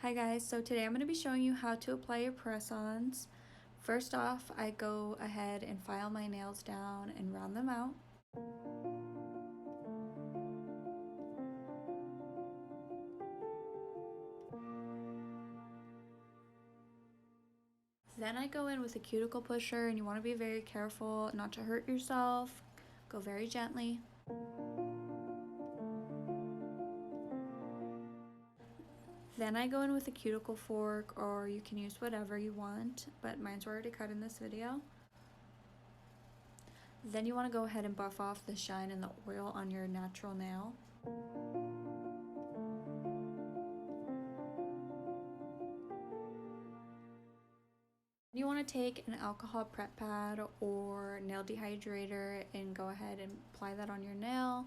Hi guys, so today I'm going to be showing you how to apply your press-ons. First off, I go ahead and file my nails down and round them out. Then I go in with a cuticle pusher, and you want to be very careful not to hurt yourself. Go very gently. Then I go in with a cuticle fork, or you can use whatever you want, but mine's already cut in this video. Then you want to go ahead and buff off the shine and the oil on your natural nail. You want to take an alcohol prep pad or nail dehydrator and go ahead and apply that on your nail.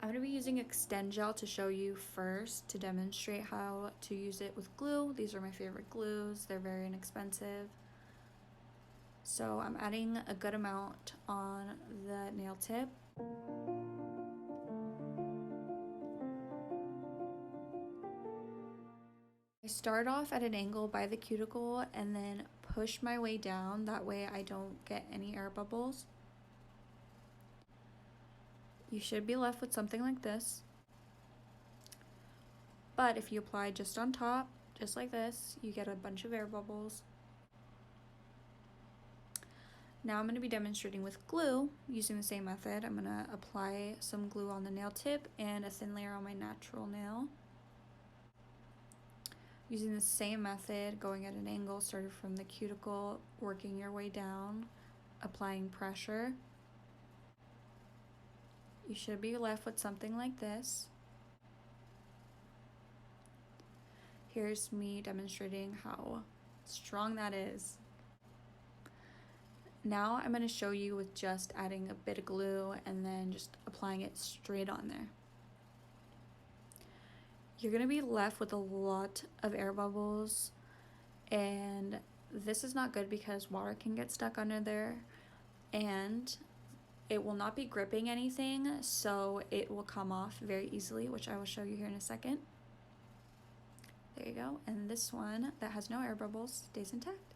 I'm going to be using Extend Gel to show you first to demonstrate how to use it with glue. These are my favorite glues. They're very inexpensive. So I'm adding a good amount on the nail tip. I start off at an angle by the cuticle and then push my way down. That way I don't get any air bubbles. You should be left with something like this. But if you apply just on top, just like this, you get a bunch of air bubbles. Now I'm going to be demonstrating with glue using the same method. I'm going to apply some glue on the nail tip and a thin layer on my natural nail. Using the same method, going at an angle, starting from the cuticle, working your way down, applying pressure. You should be left with something like this. Here's me demonstrating how strong that is. Now I'm going to show you with just adding a bit of glue and then just applying it straight on there. You're going to be left with a lot of air bubbles, and this is not good because water can get stuck under there and it will not be gripping anything, so it will come off very easily, which I will show you here in a second. There you go, and this one that has no air bubbles stays intact.